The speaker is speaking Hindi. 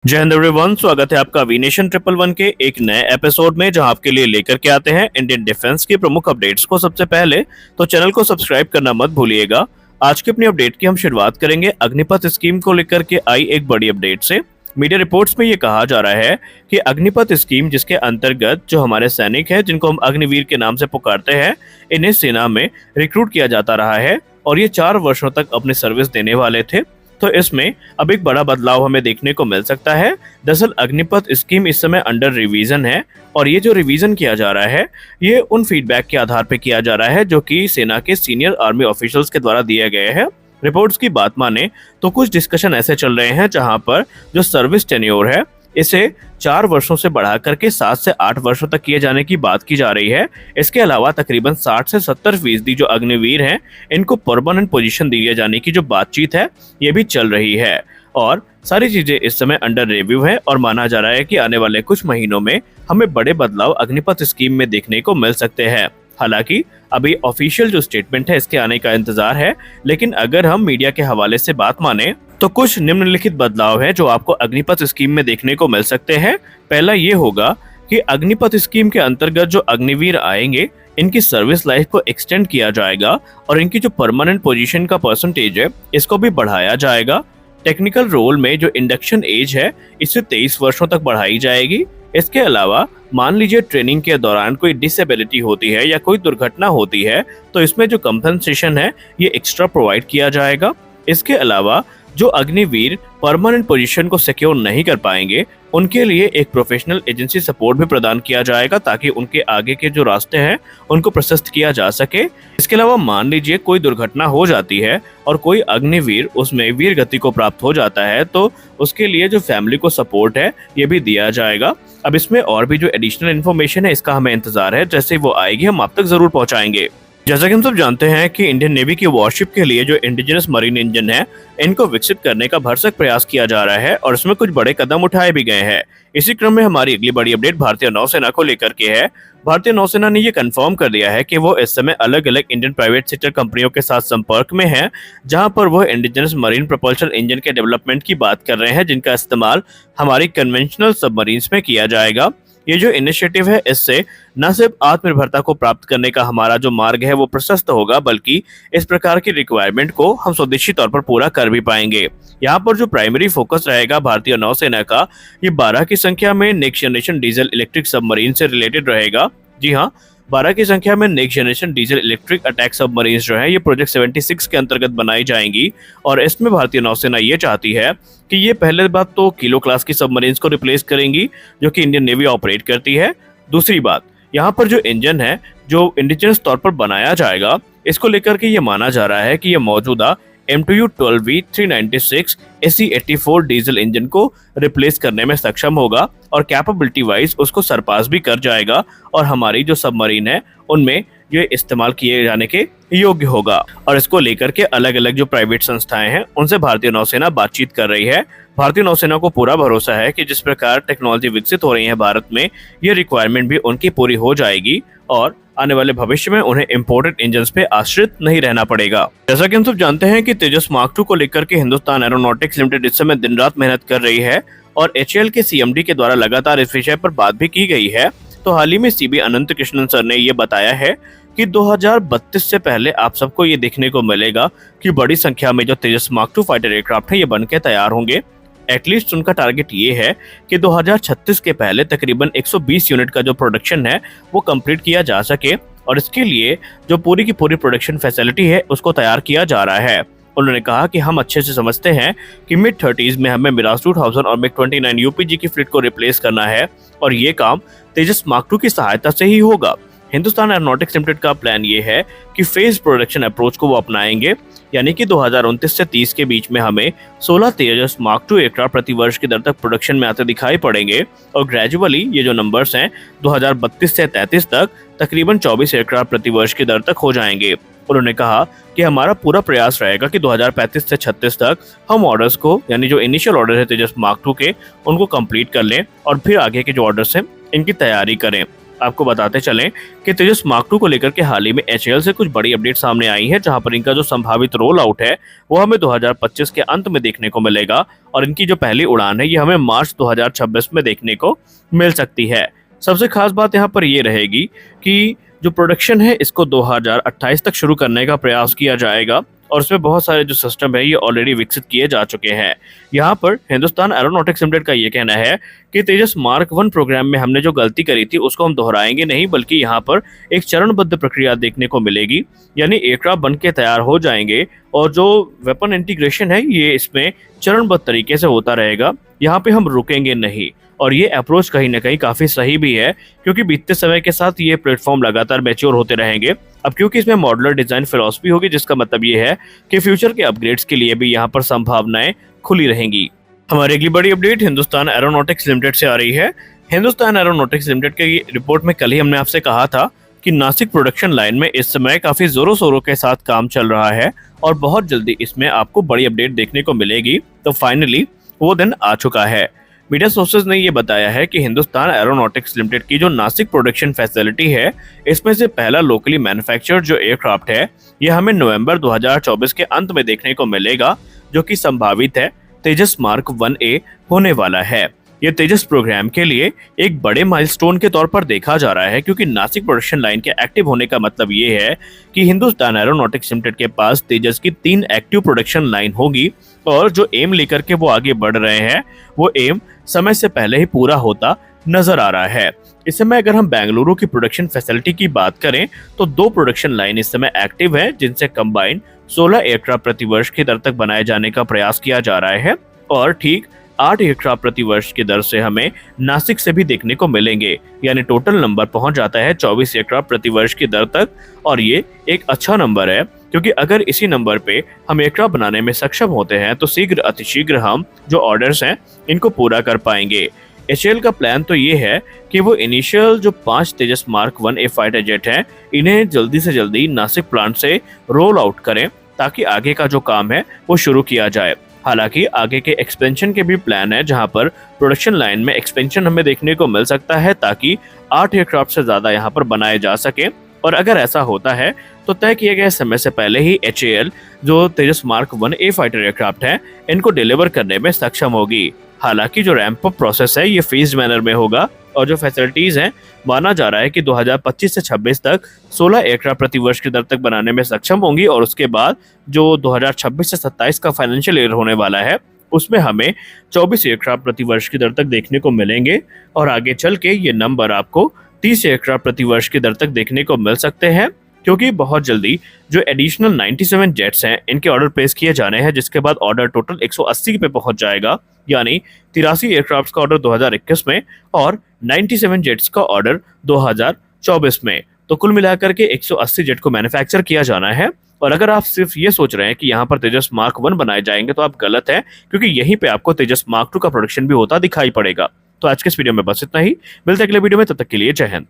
जय हिंद एवरीवन, स्वागत है आपका वीनेशन 111 के एक नए एपिसोड में, जहां आपके लिए लेकर के आते हैं इंडियन डिफेंस की प्रमुख अपडेट्स को। सबसे पहले तो चैनल को सब्सक्राइब करना मत भूलिएगा। आज की अपनी अपडेट की हम शुरुआत करेंगे अग्निपथ स्कीम को लेकर के आई एक बड़ी अपडेट से। मीडिया रिपोर्ट्स में ये कहा जा रहा है कि अग्निपथ स्कीम, जिसके अंतर्गत जो हमारे सैनिक हैं जिनको हम अग्निवीर के नाम से पुकारते हैं, इन्हें सेना में रिक्रूट किया जाता रहा है और ये 4 वर्षों तक अपनी सर्विस देने वाले थे। तो इसमें अब एक बड़ा बदलाव हमें देखने को मिल सकता है। दरअसल अग्निपथ स्कीम इस समय अंडर रिवीजन है और ये जो रिवीजन किया जा रहा है ये उन फीडबैक के आधार पर किया जा रहा है जो कि सेना के सीनियर आर्मी ऑफिशियल्स के द्वारा दिए गए हैं। रिपोर्ट्स की बात माने तो कुछ डिस्कशन ऐसे चल रहे हैं जहां पर जो सर्विस टेन्योर है इसे 4 वर्षों से बढ़ा करके 7 से 8 वर्षों तक किए जाने की बात की जा रही है। इसके अलावा तकरीबन 60 से 70% जो अग्निवीर हैं इनको परमानेंट पोजीशन दिए जाने की जो बातचीत है ये भी चल रही है और सारी चीजें इस समय अंडर रिव्यू है और माना जा रहा है कि आने वाले कुछ महीनों में हमें बड़े बदलाव अग्निपथ स्कीम में देखने को मिल सकते हैं। हालांकि अभी ऑफिशियल जो स्टेटमेंट है इसके आने का इंतजार है, लेकिन अगर हम मीडिया के हवाले से बात माने तो कुछ निम्नलिखित बदलाव है जो आपको अग्निपथ स्कीम में देखने को मिल सकते हैं। पहला ये होगा कि अग्निपथ स्कीम के अंतर्गत जो अग्निवीर आएंगे इनकी सर्विस लाइफ को एक्सटेंड किया जाएगा और इनकी जो परमानेंट पोजीशन का परसेंटेज है इसको भी बढ़ाया जाएगा। टेक्निकल रोल में जो इंडक्शन एज है इसे 23 वर्षों तक बढ़ाई जाएगी। इसके अलावा मान लीजिए ट्रेनिंग के दौरान कोई डिसेबिलिटी होती है या कोई दुर्घटना होती है तो इसमें जो कंपनसेशन है ये एक्स्ट्रा प्रोवाइड किया जाएगा। इसके अलावा जो अग्निवीर परमानेंट पोजीशन को सिक्योर नहीं कर पाएंगे उनके लिए एक प्रोफेशनल एजेंसी सपोर्ट भी प्रदान किया जाएगा ताकि उनके आगे के जो रास्ते हैं उनको प्रशस्त किया जा सके। इसके अलावा मान लीजिए कोई दुर्घटना हो जाती है और कोई अग्निवीर उसमें वीर गति को प्राप्त हो जाता है तो उसके लिए जो फैमिली को सपोर्ट है ये भी दिया जाएगा। अब इसमें और भी जो एडिशनल इन्फॉर्मेशन है इसका हमें इंतजार है, जैसे वो आएगी हम आप तक जरूर पहुंचाएंगे। जैसा कि हम सब जानते हैं कि इंडियन नेवी की वॉरशिप के लिए जो इंडिजिनस मरीन इंजन है इनको विकसित करने का भरसक प्रयास किया जा रहा है और इसमें कुछ बड़े कदम उठाए भी गए हैं। इसी क्रम में हमारी अगली बड़ी अपडेट भारतीय नौसेना को लेकर के है। भारतीय नौसेना ने ये कंफर्म कर दिया है कि वो इस समय अलग अलग इंडियन प्राइवेट सेक्टर कंपनियों के साथ संपर्क में है जहां पर वो इंडिजिनस मरीन प्रपल्शन इंजन के डेवलपमेंट की बात कर रहे हैं जिनका इस्तेमाल हमारी कन्वेंशनल सबमरीन्स में किया जाएगा। ये जो इनिशिएटिव है इससे न सिर्फ आत्मनिर्भरता को प्राप्त करने का हमारा जो मार्ग है वो प्रशस्त होगा, बल्कि इस प्रकार की रिक्वायरमेंट को हम स्वदेशी तौर पर पूरा कर भी पाएंगे। यहाँ पर जो प्राइमरी फोकस रहेगा भारतीय नौसेना का ये 12 की संख्या में next generation diesel electric submarine से रिलेटेड रहेगा। जी हाँ, 12 की संख्या में next generation diesel electric attack submarine जो है ये प्रोजेक्ट 76 के अंतर्गत बनाई जाएंगी और इसमें भारतीय नौसेना ये चाहती है कि ये पहले बात तो किलो क्लास की सबमरीन्स को रिप्लेस करेंगी जो कि इंडियन नेवी ऑपरेट करती है। दूसरी बात, यहाँ पर जो इंजन है जो इंडिजिनस तौर पर बनाया जाएगा इसको लेकर के ये माना जा रहा है कि ये मौजूदा MTU 12V 396 SE84 diesel engine को रिप्लेस करने में सक्षम होगा और कैपेबिलिटी वाइज उसको सरपास भी कर जाएगा और हमारी जो सबमरीन है उनमें ये इस्तेमाल किए जाने के योग्य होगा। और इसको लेकर के अलग अलग जो प्राइवेट संस्थाएं हैं उनसे भारतीय नौसेना बातचीत कर रही है। भारतीय नौसेना को पूरा भरोसा है कि जिस प्रकार टेक्नोलॉजी विकसित हो रही है भारत में ये रिक्वायरमेंट भी उनकी पूरी हो जाएगी और आने वाले भविष्य में उन्हें इंपोर्टेड इंजन्स पे आश्रित नहीं रहना पड़ेगा। जैसा कि हम सब जानते हैं कि तेजस मार्क 2 को लेकर के हिंदुस्तान एरोनॉटिक्स लिमिटेड इस समय दिन रात मेहनत कर रही है और HAL के CMD के द्वारा लगातार इस विषय पर बात भी की गई है। तो हाल ही में CB अनंत कृष्णन सर ने ये बताया है कि 2032 से पहले आप सबको ये देखने को मिलेगा कि बड़ी संख्या में जो तेजस मार्क 2 फाइटर एयरक्राफ्ट है ये बन के तैयार होंगे। एटलीस्ट उनका टारगेट ये है कि 2036 के पहले तकरीबन 120 यूनिट का जो प्रोडक्शन है वो कंप्लीट किया जा सके और इसके लिए जो पूरी की पूरी प्रोडक्शन फैसिलिटी है उसको तैयार किया जा रहा है। उन्होंने कहा कि हम अच्छे से समझते हैं कि मिड 30s में हमें मिराज 2000 और मिग 29 UPG की फ्लीट को रिप्लेस करना है और ये काम तेजस मार्क 2 की सहायता से ही होगा। हिंदुस्तान एरोनॉटिक्स लिमिटेड का प्लान ये है कि फेज प्रोडक्शन अप्रोच को वो अपनाएंगे, यानी कि 2029 से 30 के बीच में हमें 16 तेजस मार्क 2 एयरक्राफ्ट प्रति वर्ष की दर तक प्रोडक्शन में आते दिखाई पड़ेंगे और ग्रेजुअली ये जो नंबर्स हैं 2032 से 33 तक तकरीबन 24 एयरक्राफ्ट प्रति वर्ष की दर तक हो जाएंगे। उन्होंने कहा कि हमारा पूरा प्रयास रहेगा कि 2035 से 36 तक हम ऑर्डर्स को, यानी जो इनिशियल ऑर्डर है तेजस मार्क 2 के, उनको कंप्लीट कर लें और फिर आगे के जो ऑर्डर्स हैं इनकी तैयारी करें। आपको बताते चलें कि तेजस मार्क 2 को लेकर के हाल ही में एचएएल से कुछ बड़ी अपडेट सामने आई है, जहां पर इनका जो संभावित रोल आउट है वो हमें 2025 के अंत में देखने को मिलेगा और इनकी जो पहली उड़ान है ये हमें मार्च 2026 में देखने को मिल सकती है। सबसे खास बात यहाँ पर ये रहेगी कि जो प्रोडक्शन है इसको 2028 तक शुरू करने का प्रयास किया जाएगा और उसमें बहुत सारे जो सिस्टम है ये ऑलरेडी विकसित किए जा चुके हैं। यहाँ पर हिंदुस्तान एरोनॉटिक्स लिमिटेड का ये कहना है कि तेजस मार्क 1 प्रोग्राम में हमने जो गलती करी थी उसको हम दोहराएंगे नहीं, बल्कि यहाँ पर एक चरणबद्ध प्रक्रिया देखने को मिलेगी, यानी एयरक्राफ्ट बन के तैयार हो जाएंगे और जो वेपन इंटीग्रेशन है ये इसमें चरणबद्ध तरीके से होता रहेगा। यहाँ पे हम रुकेंगे नहीं और ये अप्रोच कहीं ना कहीं काफी सही भी है, क्योंकि बीतते समय के साथ ये प्लेटफॉर्म लगातार मैच्योर होते रहेंगे। अब क्योंकि इसमें मॉड्यूलर डिजाइन फिलॉसफी होगी, जिसका मतलब ये है कि फ्यूचर के अपग्रेड्स के लिए भी यहाँ पर संभावनाएं खुली रहेंगी। हमारी अगली बड़ी अपडेट हिंदुस्तान एरोनॉटिक्स लिमिटेड से आ रही है। हिंदुस्तान एरोनॉटिक्स लिमिटेड के रिपोर्ट में कल ही हमने आपसे कहा था कि नासिक प्रोडक्शन लाइन में इस समय काफी जोरों शोरों के साथ काम चल रहा है और बहुत जल्दी इसमें आपको बड़ी अपडेट देखने को मिलेगी। तो फाइनली वो दिन आ चुका है। मीडिया सोर्सेज ने ये बताया है कि हिंदुस्तान एरोनॉटिक्स लिमिटेड की जो नासिक प्रोडक्शन फैसिलिटी है इसमें से पहला लोकली मैन्युफैक्चर्ड जो एयरक्राफ्ट है ये हमें नवंबर 2024 के अंत में देखने को मिलेगा, जो कि संभावित है तेजस मार्क 1A होने वाला है। ये तेजस प्रोग्राम के लिए एक बड़े माइलस्टोन के तौर पर देखा जा रहा है, क्योंकि नासिक प्रोडक्शन लाइन के एक्टिव होने का मतलब ये है कि हिंदुस्तान एरोनॉटिक्स लिमिटेड के पास तेजस की 3 एक्टिव प्रोडक्शन लाइन होगी और जो एम लेकर के वो आगे बढ़ रहे हैं वो एम समय से पहले ही पूरा होता नजर आ रहा है। इस समय अगर हम बेंगलुरु की प्रोडक्शन फैसिलिटी की बात करें तो 2 प्रोडक्शन लाइन इस समय एक्टिव है, जिनसे कंबाइंड 16 एयरक्राफ्ट प्रति वर्ष की दर तक बनाए जाने का प्रयास किया जा रहा है और ठीक 8 एयरक्राफ्ट प्रति वर्ष की दर से हमें नासिक से भी देखने को मिलेंगे, यानी टोटल नंबर पहुंच जाता है 24 एयरक्राफ्ट प्रति वर्ष की दर तक। और ये एक अच्छा नंबर है, क्योंकि अगर इसी नंबर पे हम एयरक्राफ्ट बनाने में सक्षम होते हैं तो शीघ्र अतिशीघ्र हम जो ऑर्डर्स हैं इनको पूरा कर पाएंगे। एचएएल का प्लान तो ये है कि वो इनिशियल जो 5 तेजस मार्क 1A फाइटर जेट हैं इन्हें जल्दी से जल्दी नासिक प्लांट से रोल आउट करें, ताकि आगे का जो काम है वो शुरू किया जाए। हालांकि आगे के एक्सपेंशन के भी प्लान है, जहां पर प्रोडक्शन लाइन में एक्सपेंशन हमें देखने को मिल सकता है, ताकि 8 एयरक्राफ्ट से ज्यादा यहां पर बनाए जा सके। और अगर ऐसा होता है तो तय किए गए समय से पहले ही एचएएल जो तेजस मार्क 1A फाइटर एयरक्राफ्ट है इनको डिलीवर करने में सक्षम होगी। हालांकि जो रैंप अप प्रोसेस है ये फेज्ड मैनर में होगा और जो फैसिलिटीज हैं माना जा रहा है कि 2025 से 26 तक 16 एयरक्राफ्ट प्रति वर्ष की दर तक बनाने में सक्षम होंगी और उसके बाद जो 2026 से 27 का फाइनेंशियल ईयर होने वाला है उसमें हमें 24 एयरक्राफ्ट प्रति वर्ष की दर तक देखने को मिलेंगे और आगे चल के ये नंबर आपको 30 एयरक्राफ्ट प्रति वर्ष की दर तक देखने को मिल सकते हैं, क्योंकि बहुत जल्दी जो एडिशनल 97 जेट्स हैं इनके ऑर्डर प्लेस किए जाने हैं, जिसके बाद ऑर्डर टोटल 180 पे पहुंच जाएगा, यानी 83 एयरक्राफ्ट का ऑर्डर 2021 में और 97 जेट्स का ऑर्डर 2024 में। तो कुल मिलाकर के 180 जेट को मैन्युफैक्चर किया जाना है। और अगर आप सिर्फ ये सोच रहे हैं कि यहाँ पर तेजस मार्क 1 बनाए जाएंगे तो आप गलत हैं, क्योंकि यहीं पे आपको तेजस मार्क 2 का प्रोडक्शन भी होता दिखाई पड़ेगा। तो आज के इस वीडियो में बस इतना ही, मिलते हैं अगले वीडियो में, तब तक के लिए जय हिंद।